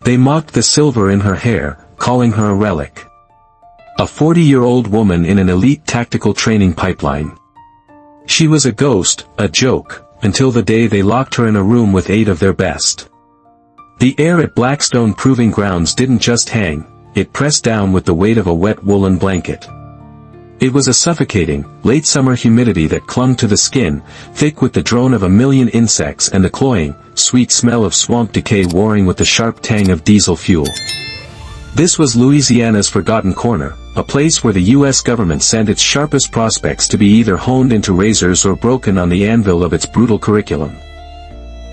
They mocked the silver in her hair, calling her a relic. A 40-year-old woman in an elite tactical training pipeline. She was a ghost, a joke, until the day they locked her in a room with 8 of their best. The air at Blackstone Proving Grounds didn't just hang, it pressed down with the weight of a wet woolen blanket. It was a suffocating, late-summer humidity that clung to the skin, thick with the drone of a million insects and the cloying, sweet smell of swamp decay warring with the sharp tang of diesel fuel. This was Louisiana's forgotten corner, a place where the U.S. government sent its sharpest prospects to be either honed into razors or broken on the anvil of its brutal curriculum.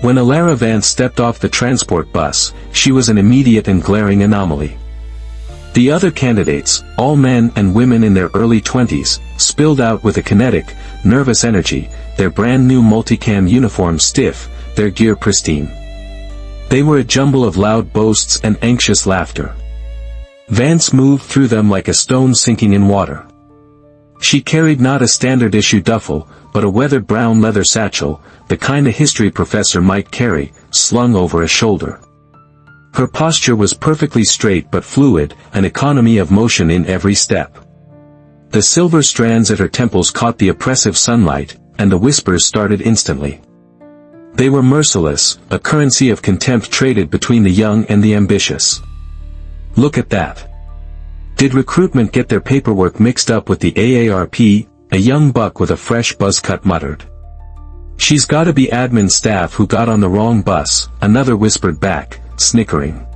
When Elara Vance stepped off the transport bus, she was an immediate and glaring anomaly. The other candidates, all men and women in their early 20s, spilled out with a kinetic, nervous energy, their brand-new multicam uniforms stiff, their gear pristine. They were a jumble of loud boasts and anxious laughter. Vance moved through them like a stone sinking in water. She carried not a standard-issue duffel, but a weathered brown leather satchel, the kind a history professor might carry, slung over a shoulder. Her posture was perfectly straight but fluid, an economy of motion in every step. The silver strands at her temples caught the oppressive sunlight, and the whispers started instantly. They were merciless, a currency of contempt traded between the young and the ambitious. Look at that. Did recruitment get their paperwork mixed up with the AARP? A young buck with a fresh buzz cut muttered. She's gotta be admin staff who got on the wrong bus, another whispered back, snickering.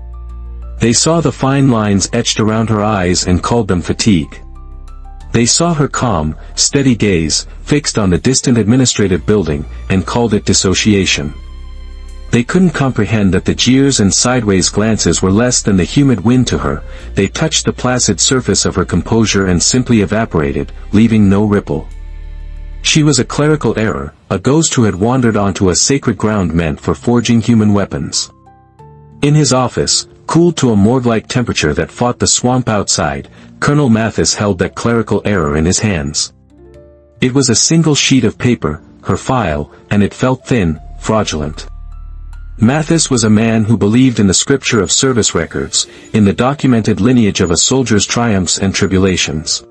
They saw the fine lines etched around her eyes and called them fatigue. They saw her calm, steady gaze, fixed on the distant administrative building, and called it dissociation. They couldn't comprehend that the jeers and sideways glances were less than the humid wind to her. They touched the placid surface of her composure and simply evaporated, leaving no ripple. She was a clerical error, a ghost who had wandered onto a sacred ground meant for forging human weapons. In his office, cooled to a morgue-like temperature that fought the swamp outside, Colonel Mathis held that clerical error in his hands. It was a single sheet of paper, her file, and it felt thin, fraudulent. Mathis was a man who believed in the scripture of service records, in the documented lineage of a soldier's triumphs and tribulations.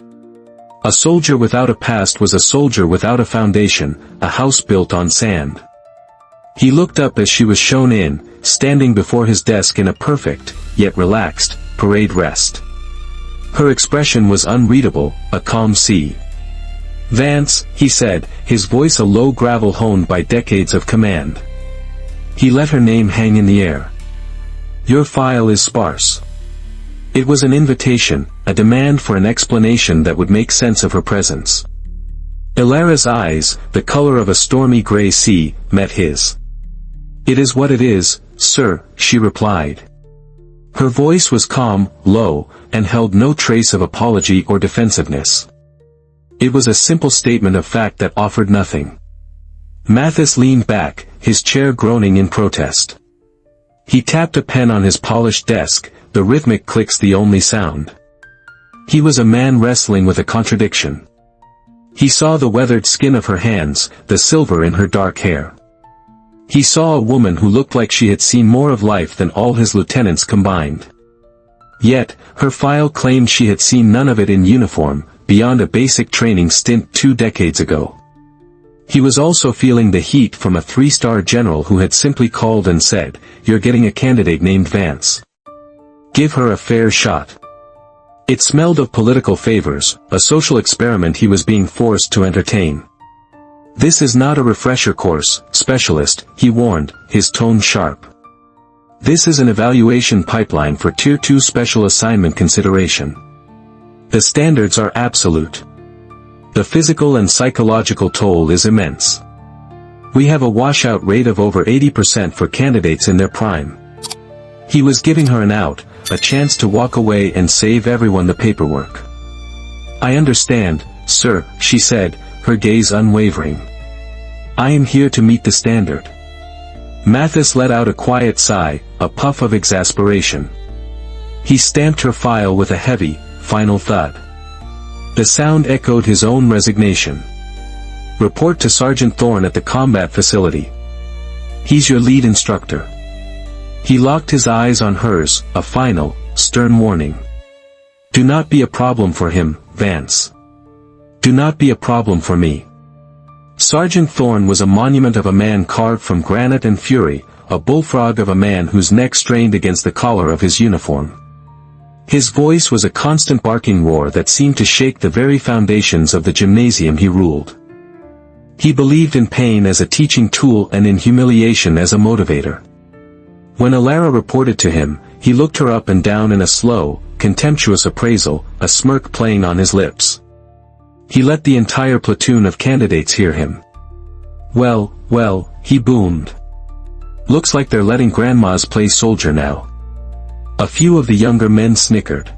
A soldier without a past was a soldier without a foundation, a house built on sand. He looked up as she was shown in, standing before his desk in a perfect, yet relaxed, parade rest. Her expression was unreadable, a calm sea. "Vance," he said, his voice a low gravel honed by decades of command. He let her name hang in the air. "Your file is sparse." It was an invitation, a demand for an explanation that would make sense of her presence. Elara's eyes, the color of a stormy gray sea, met his. "It is what it is, sir," she replied. Her voice was calm, low, and held no trace of apology or defensiveness. It was a simple statement of fact that offered nothing. Mathis leaned back, his chair groaning in protest. He tapped a pen on his polished desk, the rhythmic clicks the only sound. He was a man wrestling with a contradiction. He saw the weathered skin of her hands, the silver in her dark hair. He saw a woman who looked like she had seen more of life than all his lieutenants combined. Yet, her file claimed she had seen none of it in uniform, beyond a basic training stint 2 decades ago. He was also feeling the heat from a 3-star general who had simply called and said, "You're getting a candidate named Vance. Give her a fair shot." It smelled of political favors, a social experiment he was being forced to entertain. "This is not a refresher course, specialist," he warned, his tone sharp. "This is an evaluation pipeline for Tier 2 special assignment consideration. The standards are absolute. The physical and psychological toll is immense. We have a washout rate of over 80% for candidates in their prime." He was giving her an out, a chance to walk away and save everyone the paperwork. "I understand, sir," she said, her gaze unwavering. "I am here to meet the standard." Mathis let out a quiet sigh, a puff of exasperation. He stamped her file with a heavy, final thud. The sound echoed his own resignation. "Report to Sergeant Thorne at the combat facility. He's your lead instructor." He locked his eyes on hers, a final, stern warning. Do not be a problem for him, Vance. Do not be a problem for me. Sergeant Thorne was a monument of a man carved from granite and fury, a bullfrog of a man whose neck strained against the collar of his uniform. His voice was a constant barking roar that seemed to shake the very foundations of the gymnasium he ruled. He believed in pain as a teaching tool and in humiliation as a motivator. When Elara reported to him, he looked her up and down in a slow, contemptuous appraisal, a smirk playing on his lips. He let the entire platoon of candidates hear him. Well, he boomed. Looks like they're letting grandmas play soldier now. A few of the younger men snickered.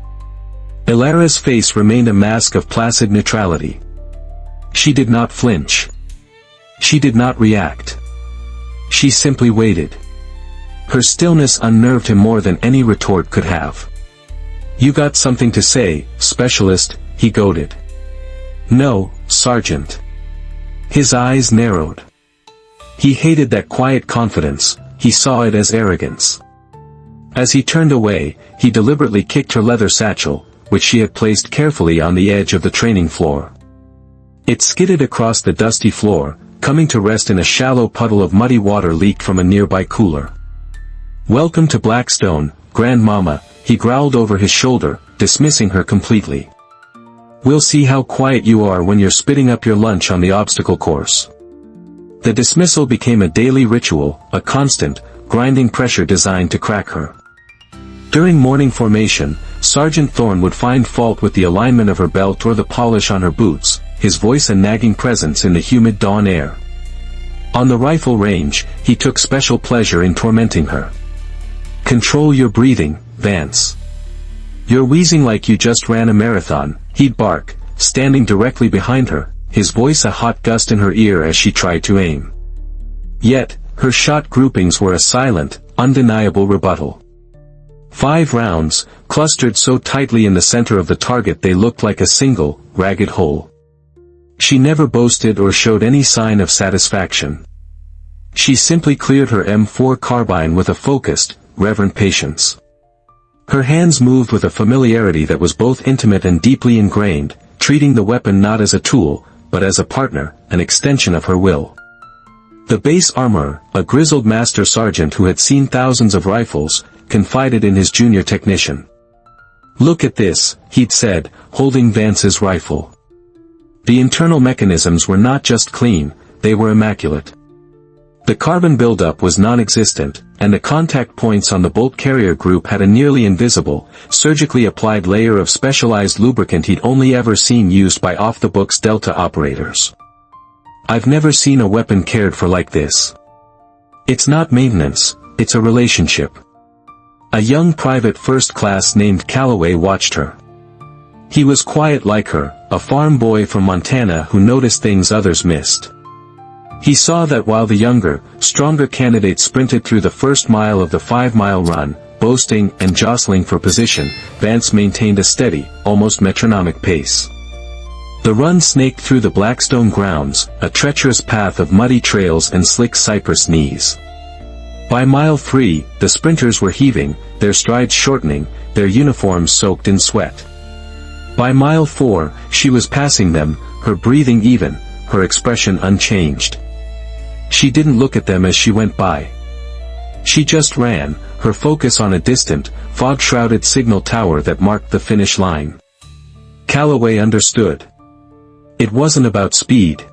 Elara's face remained a mask of placid neutrality. She did not flinch. She did not react. She simply waited. Her stillness unnerved him more than any retort could have. You got something to say, specialist, he goaded. No, Sergeant. His eyes narrowed. He hated that quiet confidence, he saw it as arrogance. As he turned away, he deliberately kicked her leather satchel, which she had placed carefully on the edge of the training floor. It skidded across the dusty floor, coming to rest in a shallow puddle of muddy water leaked from a nearby cooler. Welcome to Blackstone, Grandmama, he growled over his shoulder, dismissing her completely. We'll see how quiet you are when you're spitting up your lunch on the obstacle course. The dismissal became a daily ritual, a constant, grinding pressure designed to crack her. During morning formation, Sergeant Thorne would find fault with the alignment of her belt or the polish on her boots, his voice a nagging presence in the humid dawn air. On the rifle range, he took special pleasure in tormenting her. Control your breathing, Vance. You're wheezing like you just ran a marathon, he'd bark, standing directly behind her, his voice a hot gust in her ear as she tried to aim. Yet, her shot groupings were a silent, undeniable rebuttal. 5 rounds, clustered so tightly in the center of the target they looked like a single, ragged hole. She never boasted or showed any sign of satisfaction. She simply cleared her M4 carbine with a focused, reverent patience. Her hands moved with a familiarity that was both intimate and deeply ingrained, treating the weapon not as a tool, but as a partner, an extension of her will. The base armorer, a grizzled master sergeant who had seen thousands of rifles, confided in his junior technician. Look at this, he'd said, holding Vance's rifle. The internal mechanisms were not just clean, they were immaculate. The carbon buildup was non-existent, and the contact points on the bolt carrier group had a nearly invisible, surgically applied layer of specialized lubricant he'd only ever seen used by off-the-books Delta operators. I've never seen a weapon cared for like this. It's not maintenance, it's a relationship. A young private first class named Calloway watched her. He was quiet like her, a farm boy from Montana who noticed things others missed. He saw that while the younger, stronger candidate sprinted through the first mile of the 5-mile run, boasting and jostling for position, Vance maintained a steady, almost metronomic pace. The run snaked through the Blackstone grounds, a treacherous path of muddy trails and slick cypress knees. By mile 3, the sprinters were heaving, their strides shortening, their uniforms soaked in sweat. By mile 4, she was passing them, her breathing even, her expression unchanged. She didn't look at them as she went by. She just ran, her focus on a distant, fog-shrouded signal tower that marked the finish line. Calloway understood. It wasn't about speed.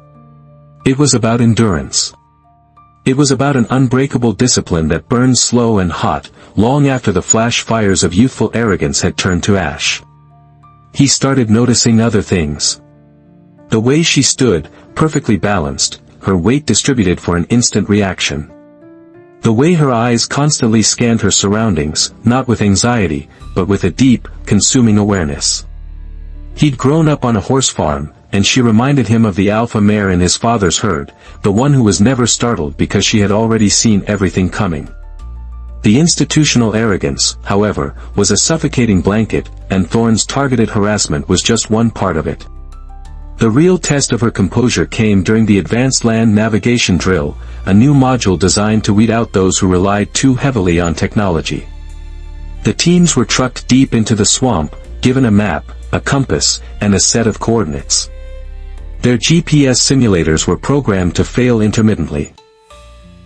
It was about endurance. It was about an unbreakable discipline that burned slow and hot, long after the flash fires of youthful arrogance had turned to ash. He started noticing other things. The way she stood, perfectly balanced, her weight distributed for an instant reaction. The way her eyes constantly scanned her surroundings, not with anxiety, but with a deep, consuming awareness. He'd grown up on a horse farm, and she reminded him of the alpha mare in his father's herd, the one who was never startled because she had already seen everything coming. The institutional arrogance, however, was a suffocating blanket, and Thorne's targeted harassment was just one part of it. The real test of her composure came during the Advanced Land Navigation Drill, a new module designed to weed out those who relied too heavily on technology. The teams were trucked deep into the swamp, given a map, a compass, and a set of coordinates. Their GPS simulators were programmed to fail intermittently.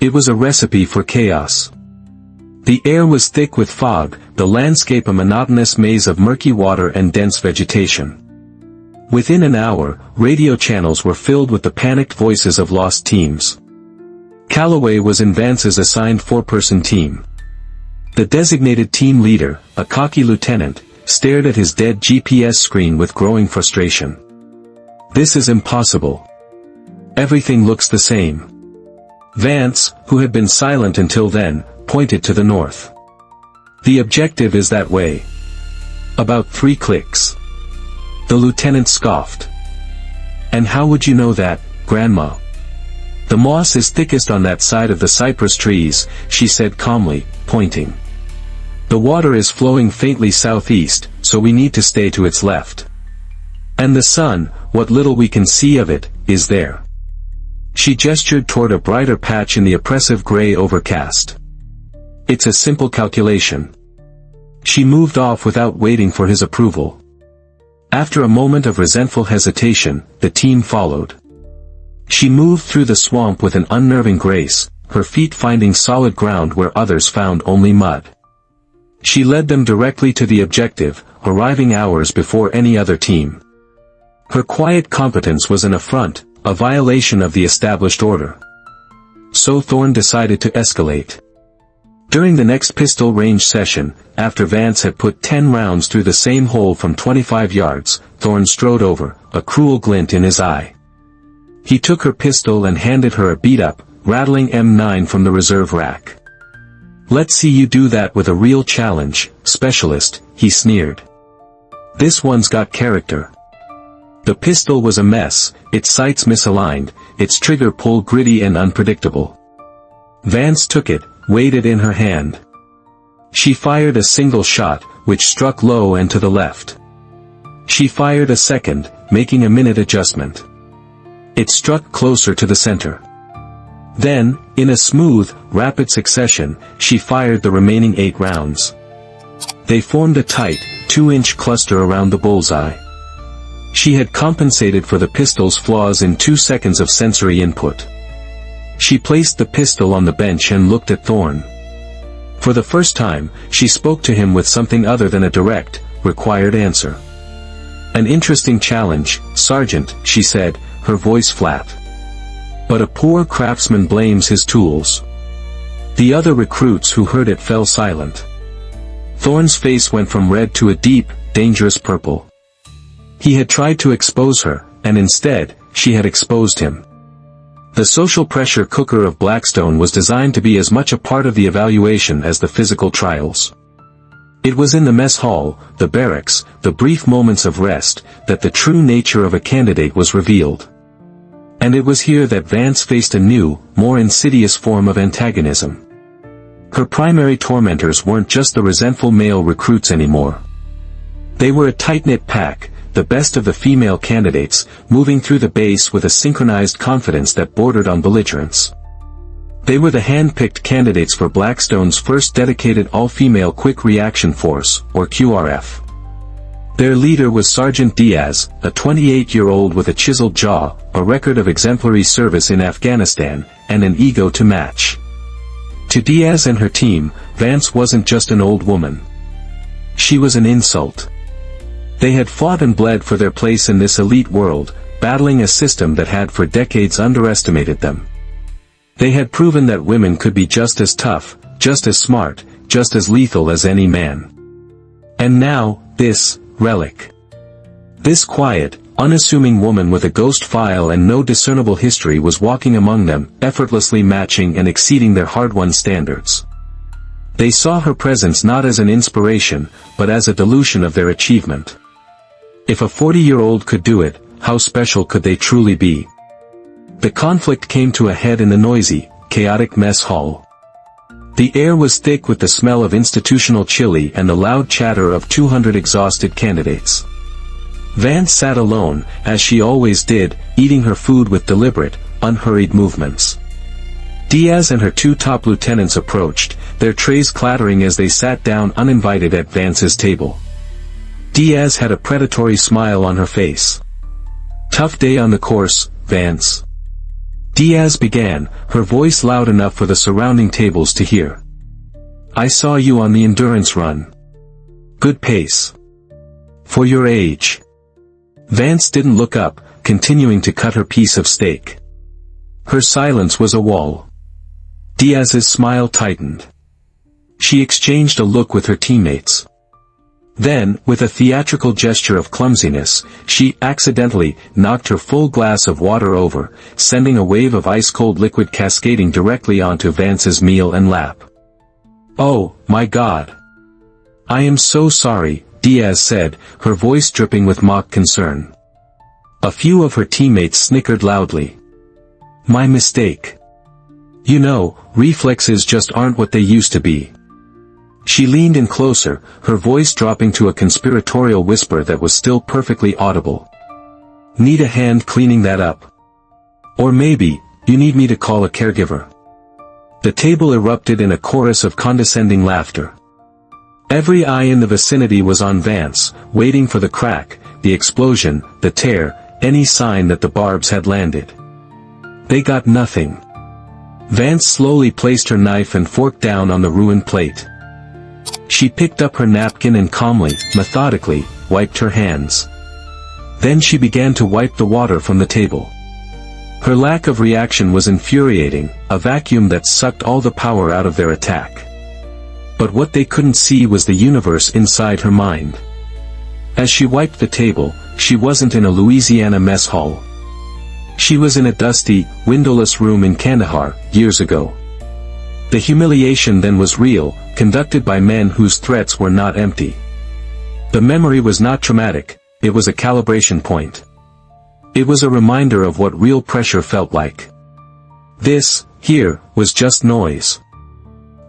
It was a recipe for chaos. The air was thick with fog, the landscape a monotonous maze of murky water and dense vegetation. Within an hour, radio channels were filled with the panicked voices of lost teams. Calloway was in Vance's assigned four-person team. The designated team leader, a cocky lieutenant, stared at his dead GPS screen with growing frustration. This is impossible. Everything looks the same. Vance, who had been silent until then, pointed to the north. The objective is that way. About 3 clicks. The lieutenant scoffed. And how would you know that, Grandma? The moss is thickest on that side of the cypress trees, she said calmly, pointing. The water is flowing faintly southeast, so we need to stay to its left. And the sun, what little we can see of it, is there. She gestured toward a brighter patch in the oppressive gray overcast. It's a simple calculation. She moved off without waiting for his approval. After a moment of resentful hesitation, the team followed. She moved through the swamp with an unnerving grace, her feet finding solid ground where others found only mud. She led them directly to the objective, arriving hours before any other team. Her quiet competence was an affront, a violation of the established order. So Thorne decided to escalate. During the next pistol range session, after Vance had put 10 rounds through the same hole from 25 yards, Thorne strode over, a cruel glint in his eye. He took her pistol and handed her a beat-up, rattling M9 from the reserve rack. "Let's see you do that with a real challenge, specialist," he sneered. "This one's got character." The pistol was a mess, its sights misaligned, its trigger pull gritty and unpredictable. Vance took it, weighed it in her hand. She fired a single shot, which struck low and to the left. She fired a second, making a minute adjustment. It struck closer to the center. Then, in a smooth, rapid succession, she fired the remaining 8 rounds. They formed a tight, 2-inch cluster around the bullseye. She had compensated for the pistol's flaws in 2 seconds of sensory input. She placed the pistol on the bench and looked at Thorne. For the first time, she spoke to him with something other than a direct, required answer. "An interesting challenge, Sergeant," she said, her voice flat. "But a poor craftsman blames his tools." The other recruits who heard it fell silent. Thorne's face went from red to a deep, dangerous purple. He had tried to expose her, and instead, she had exposed him. The social pressure cooker of Blackstone was designed to be as much a part of the evaluation as the physical trials. It was in the mess hall, the barracks, the brief moments of rest, that the true nature of a candidate was revealed. And it was here that Vance faced a new, more insidious form of antagonism. Her primary tormentors weren't just the resentful male recruits anymore. They were a tight-knit pack, the best of the female candidates, moving through the base with a synchronized confidence that bordered on belligerence. They were the hand-picked candidates for Blackstone's first dedicated all-female Quick Reaction Force, or QRF. Their leader was Sergeant Diaz, a 28-year-old with a chiseled jaw, a record of exemplary service in Afghanistan, and an ego to match. To Diaz and her team, Vance wasn't just an old woman. She was an insult. They had fought and bled for their place in this elite world, battling a system that had for decades underestimated them. They had proven that women could be just as tough, just as smart, just as lethal as any man. And now, this relic. This quiet, unassuming woman with a ghost file and no discernible history was walking among them, effortlessly matching and exceeding their hard-won standards. They saw her presence not as an inspiration, but as a dilution of their achievement. If a 40-year-old could do it, how special could they truly be? The conflict came to a head in the noisy, chaotic mess hall. The air was thick with the smell of institutional chili and the loud chatter of 200 exhausted candidates. Vance sat alone, as she always did, eating her food with deliberate, unhurried movements. Diaz and her two top lieutenants approached, their trays clattering as they sat down uninvited at Vance's table. Diaz had a predatory smile on her face. "Tough day on the course, Vance," Diaz began, her voice loud enough for the surrounding tables to hear. "I saw you on the endurance run. Good pace. For your age." Vance didn't look up, continuing to cut her piece of steak. Her silence was a wall. Diaz's smile tightened. She exchanged a look with her teammates. Then, with a theatrical gesture of clumsiness, she accidentally knocked her full glass of water over, sending a wave of ice-cold liquid cascading directly onto Vance's meal and lap. "Oh, my God. I am so sorry," Diaz said, her voice dripping with mock concern. A few of her teammates snickered loudly. "My mistake. You know, reflexes just aren't what they used to be." She leaned in closer, her voice dropping to a conspiratorial whisper that was still perfectly audible. "Need a hand cleaning that up? Or maybe, you need me to call a caregiver?" The table erupted in a chorus of condescending laughter. Every eye in the vicinity was on Vance, waiting for the crack, the explosion, the tear, any sign that the barbs had landed. They got nothing. Vance slowly placed her knife and fork down on the ruined plate. She picked up her napkin and calmly, methodically, wiped her hands. Then she began to wipe the water from the table. Her lack of reaction was infuriating, a vacuum that sucked all the power out of their attack. But what they couldn't see was the universe inside her mind. As she wiped the table, she wasn't in a Louisiana mess hall. She was in a dusty, windowless room in Kandahar, years ago. The humiliation then was real, conducted by men whose threats were not empty. The memory was not traumatic, it was a calibration point. It was a reminder of what real pressure felt like. This, here, was just noise.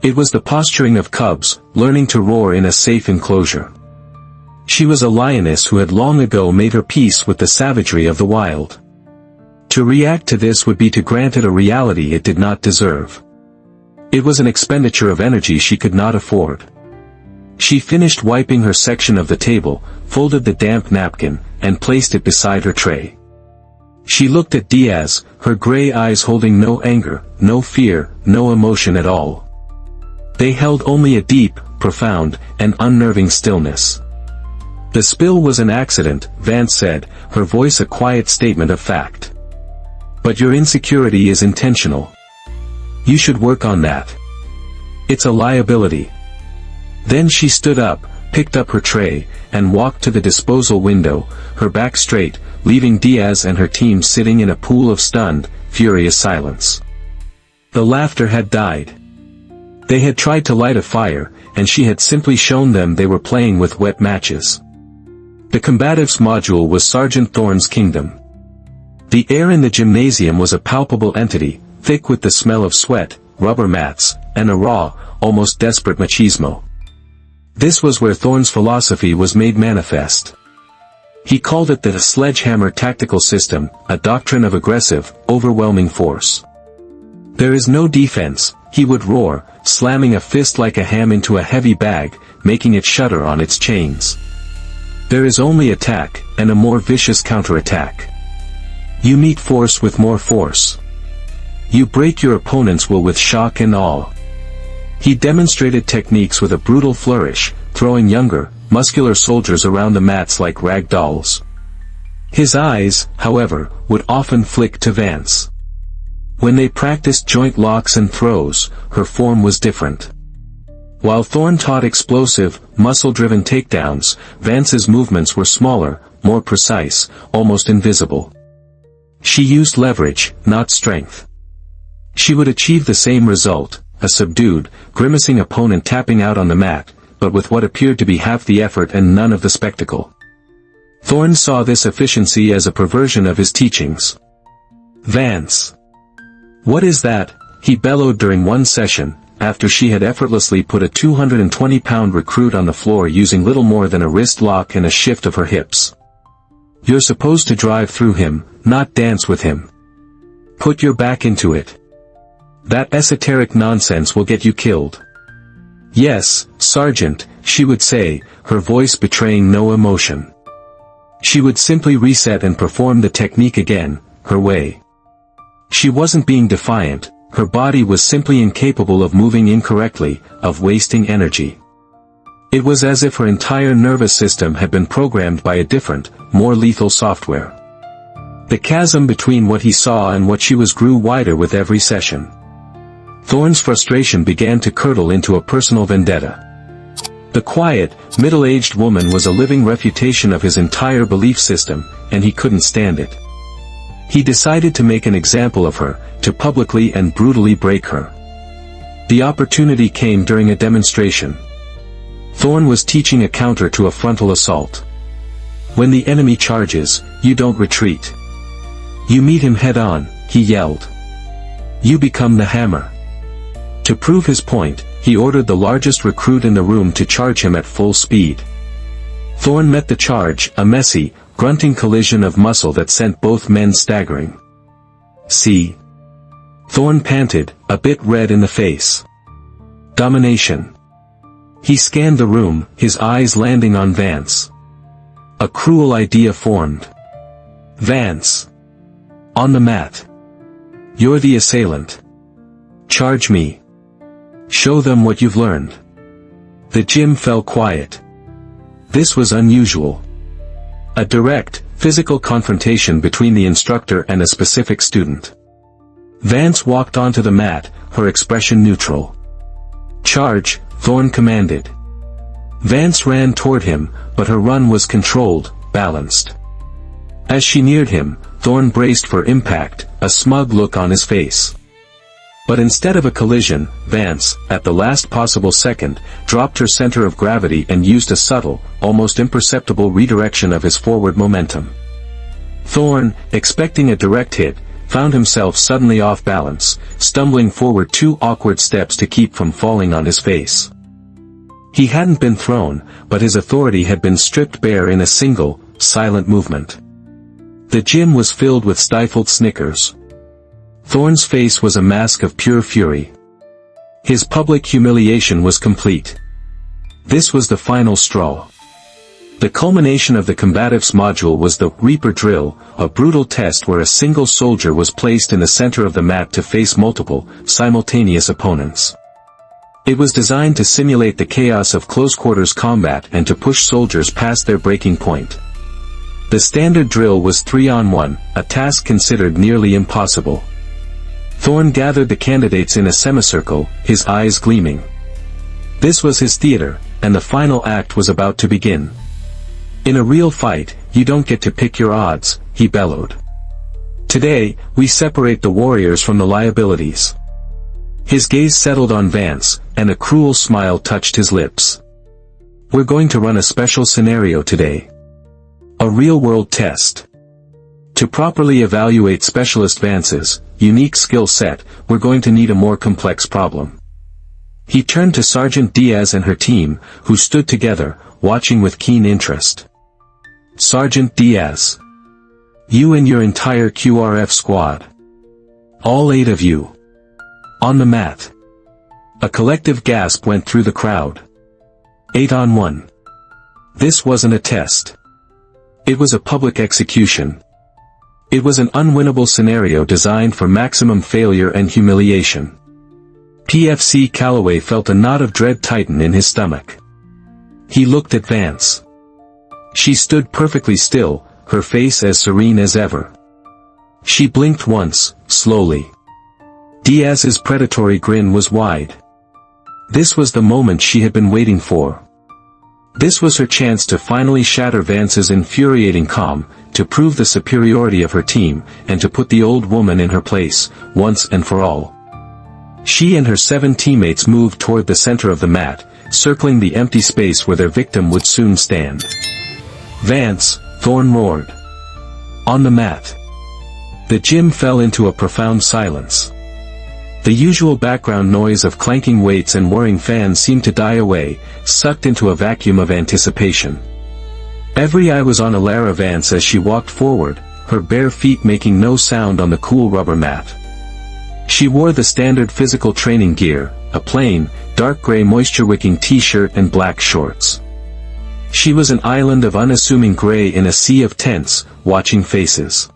It was the posturing of cubs, learning to roar in a safe enclosure. She was a lioness who had long ago made her peace with the savagery of the wild. To react to this would be to grant it a reality it did not deserve. It was an expenditure of energy she could not afford. She finished wiping her section of the table, folded the damp napkin, and placed it beside her tray. She looked at Diaz, her gray eyes holding no anger, no fear, no emotion at all. They held only a deep, profound, and unnerving stillness. "The spill was an accident," Vance said, her voice a quiet statement of fact. "But your insecurity is intentional. You should work on that. It's a liability." Then she stood up, picked up her tray, and walked to the disposal window, her back straight, leaving Diaz and her team sitting in a pool of stunned, furious silence. The laughter had died. They had tried to light a fire, and she had simply shown them they were playing with wet matches. The combatives module was Sergeant Thorne's kingdom. The air in the gymnasium was a palpable entity, thick with the smell of sweat, rubber mats, and a raw, almost desperate machismo. This was where Thorne's philosophy was made manifest. He called it the sledgehammer tactical system, a doctrine of aggressive, overwhelming force. "There is no defense," he would roar, slamming a fist like a ham into a heavy bag, making it shudder on its chains. "There is only attack, and a more vicious counterattack. You meet force with more force. You break your opponent's will with shock and awe." He demonstrated techniques with a brutal flourish, throwing younger, muscular soldiers around the mats like rag dolls. His eyes, however, would often flick to Vance. When they practiced joint locks and throws, her form was different. While Thorne taught explosive, muscle-driven takedowns, Vance's movements were smaller, more precise, almost invisible. She used leverage, not strength. She would achieve the same result, a subdued, grimacing opponent tapping out on the mat, but with what appeared to be half the effort and none of the spectacle. Thorne saw this efficiency as a perversion of his teachings. "Vance! What is that?" he bellowed during one session, after she had effortlessly put a 220-pound recruit on the floor using little more than a wrist lock and a shift of her hips. You're supposed to drive through him, not dance with him. Put your back into it. That esoteric nonsense will get you killed. Yes, Sergeant, she would say, her voice betraying no emotion. She would simply reset and perform the technique again, her way. She wasn't being defiant, her body was simply incapable of moving incorrectly, of wasting energy. It was as if her entire nervous system had been programmed by a different, more lethal software. The chasm between what he saw and what she was grew wider with every session. Thorne's frustration began to curdle into a personal vendetta. The quiet, middle-aged woman was a living refutation of his entire belief system, and he couldn't stand it. He decided to make an example of her, to publicly and brutally break her. The opportunity came during a demonstration. Thorne was teaching a counter to a frontal assault. When the enemy charges, you don't retreat. You meet him head-on, he yelled. You become the hammer. To prove his point, he ordered the largest recruit in the room to charge him at full speed. Thorne met the charge, a messy, grunting collision of muscle that sent both men staggering. See? Thorne panted, a bit red in the face. Domination. He scanned the room, his eyes landing on Vance. A cruel idea formed. Vance. On the mat. You're the assailant. Charge me. Show them what you've learned. The gym fell quiet. This was unusual. A direct, physical confrontation between the instructor and a specific student. Vance walked onto the mat, her expression neutral. Charge, Thorne commanded. Vance ran toward him, but her run was controlled, balanced. As she neared him, Thorne braced for impact, a smug look on his face. But instead of a collision, Vance, at the last possible second, dropped her center of gravity and used a subtle, almost imperceptible redirection of his forward momentum. Thorne, expecting a direct hit, found himself suddenly off balance, stumbling forward 2 awkward steps to keep from falling on his face. He hadn't been thrown, but his authority had been stripped bare in a single, silent movement. The gym was filled with stifled snickers. Thorne's face was a mask of pure fury. His public humiliation was complete. This was the final straw. The culmination of the combatives module was the Reaper Drill, a brutal test where a single soldier was placed in the center of the mat to face multiple, simultaneous opponents. It was designed to simulate the chaos of close-quarters combat and to push soldiers past their breaking point. The standard drill was 3-on-1, a task considered nearly impossible. Thorne gathered the candidates in a semicircle, his eyes gleaming. This was his theater, and the final act was about to begin. In a real fight, you don't get to pick your odds, he bellowed. Today, we separate the warriors from the liabilities. His gaze settled on Vance, and a cruel smile touched his lips. We're going to run a special scenario today. A real-world test. To properly evaluate Specialist Vance's unique skill set, we're going to need a more complex problem. He turned to Sergeant Diaz and her team, who stood together, watching with keen interest. Sergeant Diaz. You and your entire QRF squad. All 8 of you. On the mat. A collective gasp went through the crowd. 8-on-1. This wasn't a test. It was a public execution. It was an unwinnable scenario designed for maximum failure and humiliation. PFC Calloway felt a knot of dread tighten in his stomach. He looked at Vance. She stood perfectly still, her face as serene as ever. She blinked once, slowly. Diaz's predatory grin was wide. This was the moment she had been waiting for. This was her chance to finally shatter Vance's infuriating calm, to prove the superiority of her team, and to put the old woman in her place, once and for all. She and her 7 teammates moved toward the center of the mat, circling the empty space where their victim would soon stand. Vance, Thorne roared. On the mat. The gym fell into a profound silence. The usual background noise of clanking weights and whirring fans seemed to die away, sucked into a vacuum of anticipation. Every eye was on Elara Vance as she walked forward, her bare feet making no sound on the cool rubber mat. She wore the standard physical training gear, a plain, dark gray moisture-wicking t-shirt and black shorts. She was an island of unassuming gray in a sea of tense, watching faces.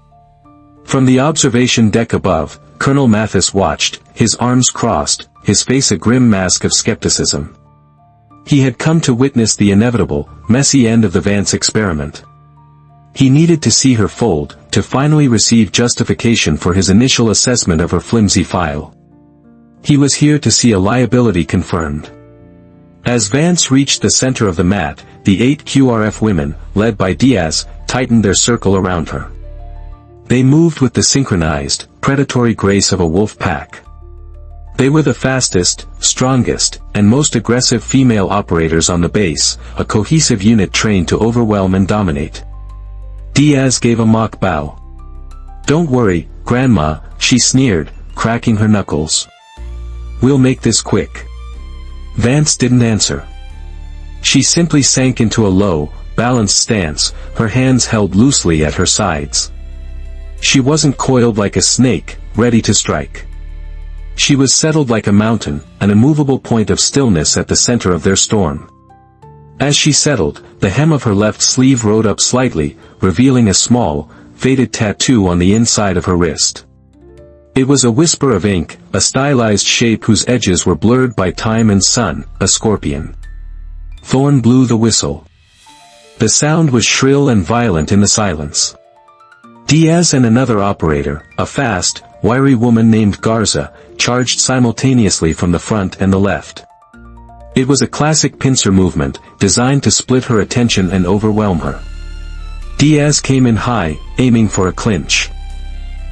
From the observation deck above, Colonel Mathis watched, his arms crossed, his face a grim mask of skepticism. He had come to witness the inevitable, messy end of the Vance experiment. He needed to see her fold, to finally receive justification for his initial assessment of her flimsy file. He was here to see a liability confirmed. As Vance reached the center of the mat, the 8 QRF women, led by Diaz, tightened their circle around her. They moved with the synchronized, predatory grace of a wolf pack. They were the fastest, strongest, and most aggressive female operators on the base, a cohesive unit trained to overwhelm and dominate. Diaz gave a mock bow. "Don't worry, Grandma," she sneered, cracking her knuckles. "We'll make this quick." Vance didn't answer. She simply sank into a low, balanced stance, her hands held loosely at her sides. She wasn't coiled like a snake, ready to strike. She was settled like a mountain, an immovable point of stillness at the center of their storm. As she settled, the hem of her left sleeve rode up slightly, revealing a small, faded tattoo on the inside of her wrist. It was a whisper of ink, a stylized shape whose edges were blurred by time and sun, a scorpion. Thorn blew the whistle. The sound was shrill and violent in the silence. Diaz and another operator, a fast, wiry woman named Garza, charged simultaneously from the front and the left. It was a classic pincer movement, designed to split her attention and overwhelm her. Diaz came in high, aiming for a clinch.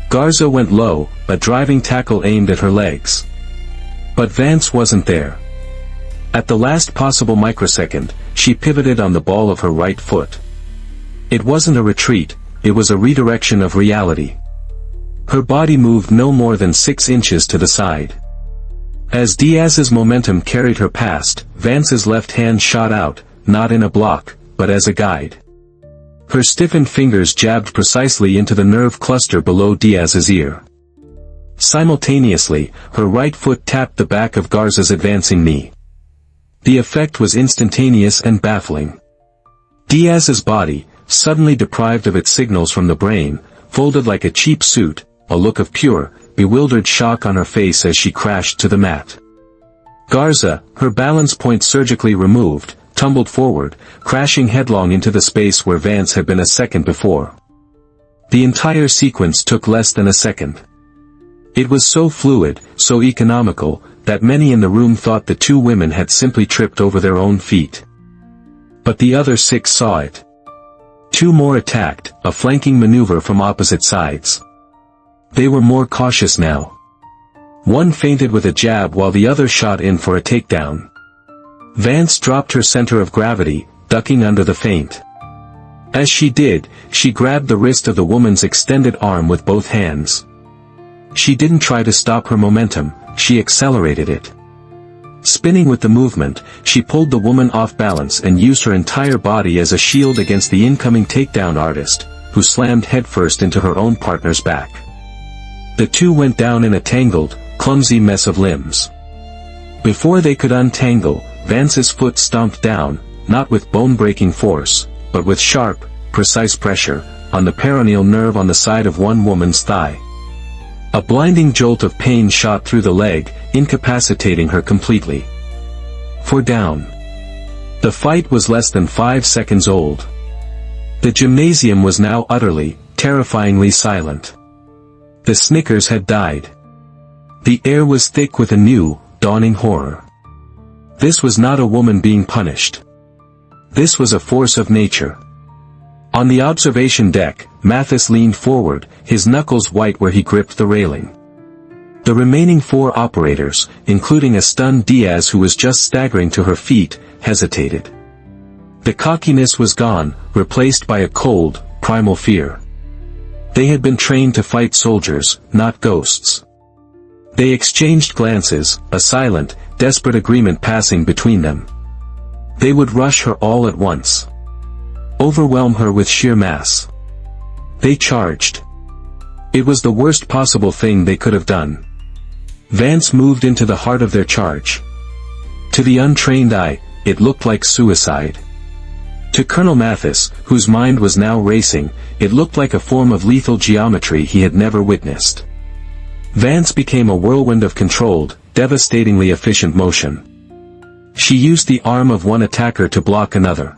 Garza went low, a driving tackle aimed at her legs. But Vance wasn't there. At the last possible microsecond, she pivoted on the ball of her right foot. It wasn't a retreat, it was a redirection of reality. Her body moved no more than 6 inches to the side. As Diaz's momentum carried her past, Vance's left hand shot out, not in a block, but as a guide. Her stiffened fingers jabbed precisely into the nerve cluster below Diaz's ear. Simultaneously, her right foot tapped the back of Garza's advancing knee. The effect was instantaneous and baffling. Diaz's body, suddenly deprived of its signals from the brain, folded like a cheap suit, a look of pure, bewildered shock on her face as she crashed to the mat. Garza, her balance point surgically removed, tumbled forward, crashing headlong into the space where Vance had been a second before. The entire sequence took less than a second. It was so fluid, so economical, that many in the room thought the 2 women had simply tripped over their own feet. But the other 6 saw it. 2 more attacked, a flanking maneuver from opposite sides. They were more cautious now. One feinted with a jab while the other shot in for a takedown. Vance dropped her center of gravity, ducking under the feint. As she did, she grabbed the wrist of the woman's extended arm with both hands. She didn't try to stop her momentum, she accelerated it. Spinning with the movement, she pulled the woman off balance and used her entire body as a shield against the incoming takedown artist, who slammed headfirst into her own partner's back. The 2 went down in a tangled, clumsy mess of limbs. Before they could untangle, Vance's foot stomped down, not with bone-breaking force, but with sharp, precise pressure, on the peroneal nerve on the side of one woman's thigh. A blinding jolt of pain shot through the leg, incapacitating her completely. 4 down. The fight was less than 5 seconds old. The gymnasium was now utterly, terrifyingly silent. The snickers had died. The air was thick with a new, dawning horror. This was not a woman being punished. This was a force of nature. On the observation deck, Mathis leaned forward, his knuckles white where he gripped the railing. The remaining 4 operators, including a stunned Diaz who was just staggering to her feet, hesitated. The cockiness was gone, replaced by a cold, primal fear. They had been trained to fight soldiers, not ghosts. They exchanged glances, a silent, desperate agreement passing between them. They would rush her all at once. overwhelm her with sheer mass. They charged. It was the worst possible thing they could have done. Vance moved into the heart of their charge. To the untrained eye, it looked like suicide. To Colonel Mathis, whose mind was now racing, it looked like a form of lethal geometry he had never witnessed. Vance became a whirlwind of controlled, devastatingly efficient motion. She used the arm of one attacker to block another.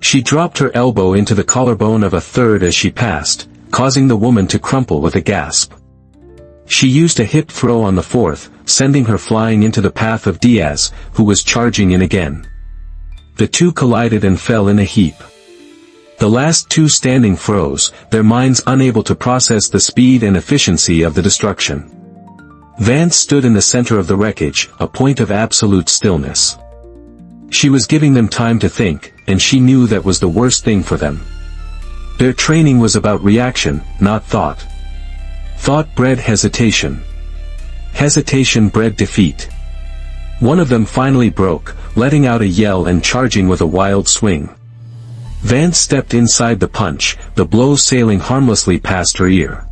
She dropped her elbow into the collarbone of a third as she passed, causing the woman to crumple with a gasp. She used a hip throw on the fourth, sending her flying into the path of Diaz, who was charging in again. The two collided and fell in a heap. The last two standing froze, their minds unable to process the speed and efficiency of the destruction. Vance stood in the center of the wreckage, a point of absolute stillness. She was giving them time to think, and she knew that was the worst thing for them. Their training was about reaction, not thought. Thought bred hesitation. Hesitation bred defeat. One of them finally broke, letting out a yell and charging with a wild swing. Vance stepped inside the punch, the blow sailing harmlessly past her ear.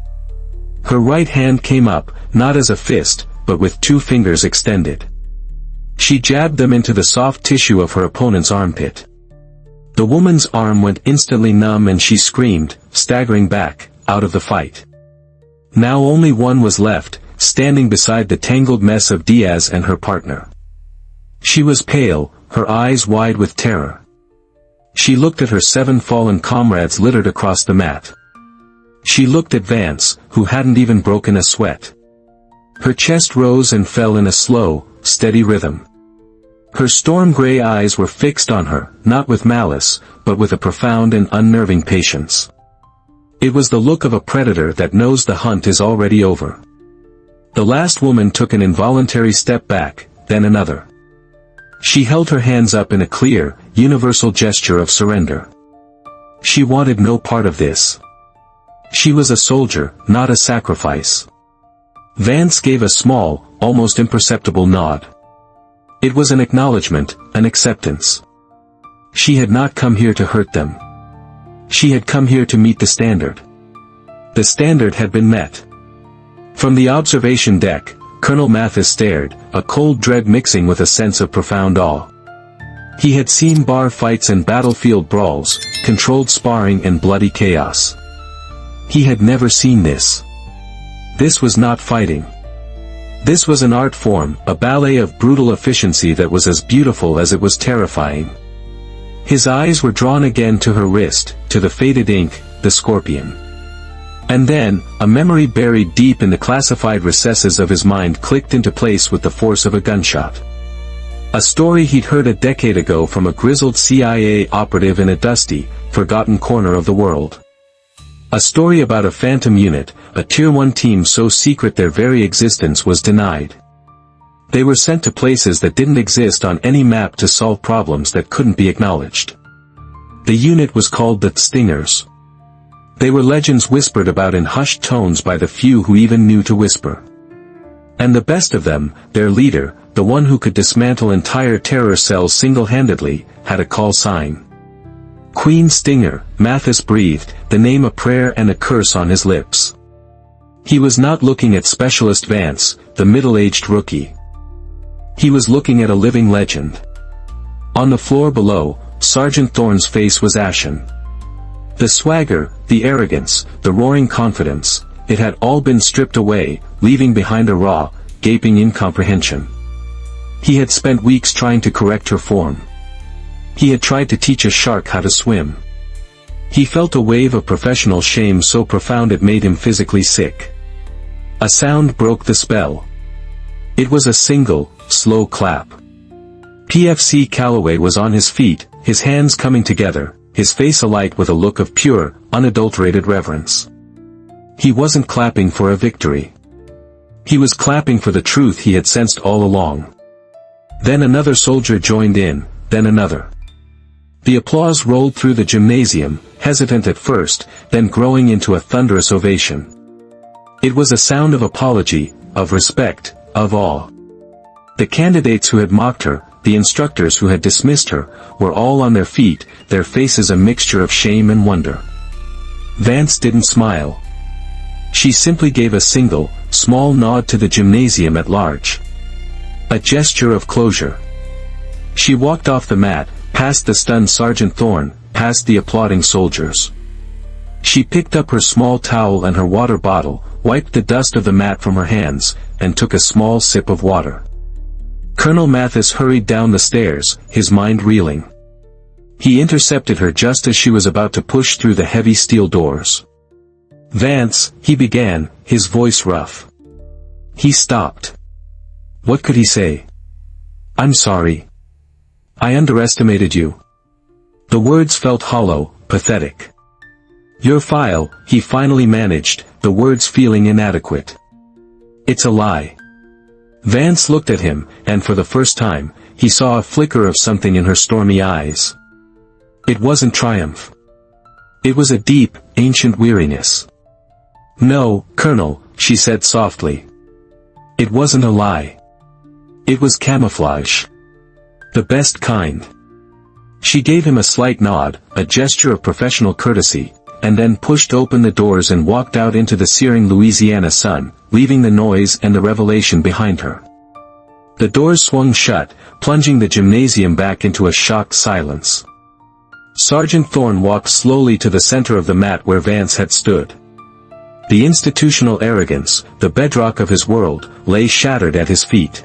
Her right hand came up, not as a fist, but with two fingers extended. She jabbed them into the soft tissue of her opponent's armpit. The woman's arm went instantly numb and she screamed, staggering back, out of the fight. Now only one was left, standing beside the tangled mess of Diaz and her partner. She was pale, her eyes wide with terror. She looked at her 7 fallen comrades littered across the mat. She looked at Vance, who hadn't even broken a sweat. Her chest rose and fell in a slow, steady rhythm. Her storm-gray eyes were fixed on her, not with malice, but with a profound and unnerving patience. It was the look of a predator that knows the hunt is already over. The last woman took an involuntary step back, then another. She held her hands up in a clear, universal gesture of surrender. She wanted no part of this. She was a soldier, not a sacrifice. Vance gave a small, almost imperceptible nod. It was an acknowledgement, an acceptance. She had not come here to hurt them. She had come here to meet the standard. The standard had been met. From the observation deck, Colonel Mathis stared, a cold dread mixing with a sense of profound awe. He had seen bar fights and battlefield brawls, controlled sparring and bloody chaos. He had never seen this. This was not fighting. This was an art form, a ballet of brutal efficiency that was as beautiful as it was terrifying. His eyes were drawn again to her wrist, to the faded ink, the scorpion. And then, a memory buried deep in the classified recesses of his mind clicked into place with the force of a gunshot. A story he'd heard a decade ago from a grizzled CIA operative in a dusty, forgotten corner of the world. A story about a phantom unit, a Tier 1 team so secret their very existence was denied. They were sent to places that didn't exist on any map to solve problems that couldn't be acknowledged. The unit was called the Stingers. They were legends whispered about in hushed tones by the few who even knew to whisper. And the best of them, their leader, the one who could dismantle entire terror cells single-handedly, had a call sign. Queen Stinger, Mathis breathed, the name a prayer and a curse on his lips. He was not looking at Specialist Vance, the middle-aged rookie. He was looking at a living legend. On the floor below, Sergeant Thorne's face was ashen. The swagger, the arrogance, the roaring confidence, it had all been stripped away, leaving behind a raw, gaping incomprehension. He had spent weeks trying to correct her form. He had tried to teach a shark how to swim. He felt a wave of professional shame so profound it made him physically sick. A sound broke the spell. It was a single, slow clap. PFC Calloway was on his feet, his hands coming together, his face alight with a look of pure, unadulterated reverence. He wasn't clapping for a victory. He was clapping for the truth he had sensed all along. Then another soldier joined in, then another. The applause rolled through the gymnasium, hesitant at first, then growing into a thunderous ovation. It was a sound of apology, of respect, of awe. The candidates who had mocked her, the instructors who had dismissed her, were all on their feet, their faces a mixture of shame and wonder. Vance didn't smile. She simply gave a single, small nod to the gymnasium at large. A gesture of closure. She walked off the mat, past the stunned Sergeant Thorne, past the applauding soldiers. She picked up her small towel and her water bottle, wiped the dust of the mat from her hands, and took a small sip of water. Colonel Mathis hurried down the stairs, his mind reeling. He intercepted her just as she was about to push through the heavy steel doors. "Vance," he began, his voice rough. He stopped. What could he say? "I'm sorry. I underestimated you." The words felt hollow, pathetic. "Your file," he finally managed, the words feeling inadequate. "It's a lie." Vance looked at him, and for the first time, he saw a flicker of something in her stormy eyes. It wasn't triumph. It was a deep, ancient weariness. "No, Colonel," she said softly. "It wasn't a lie. It was camouflage. The best kind." She gave him a slight nod, a gesture of professional courtesy, and then pushed open the doors and walked out into the searing Louisiana sun, leaving the noise and the revelation behind her. The doors swung shut, plunging the gymnasium back into a shocked silence. Sergeant Thorne walked slowly to the center of the mat where Vance had stood. The institutional arrogance, the bedrock of his world, lay shattered at his feet.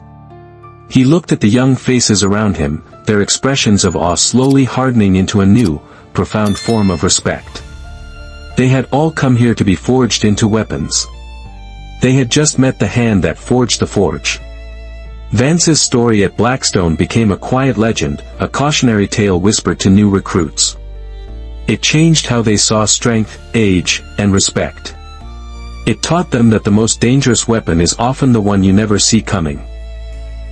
He looked at the young faces around him, their expressions of awe slowly hardening into a new, profound form of respect. They had all come here to be forged into weapons. They had just met the hand that forged the forge. Vance's story at Blackstone became a quiet legend, a cautionary tale whispered to new recruits. It changed how they saw strength, age, and respect. It taught them that the most dangerous weapon is often the one you never see coming.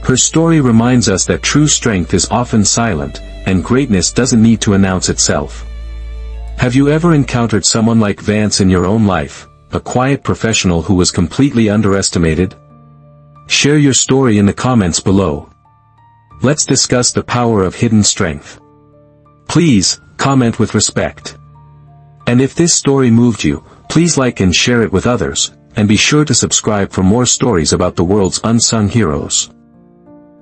Her story reminds us that true strength is often silent, and greatness doesn't need to announce itself. Have you ever encountered someone like Vance in your own life, a quiet professional who was completely underestimated? Share your story in the comments below. Let's discuss the power of hidden strength. Please, comment with respect. And if this story moved you, please like and share it with others, and be sure to subscribe for more stories about the world's unsung heroes.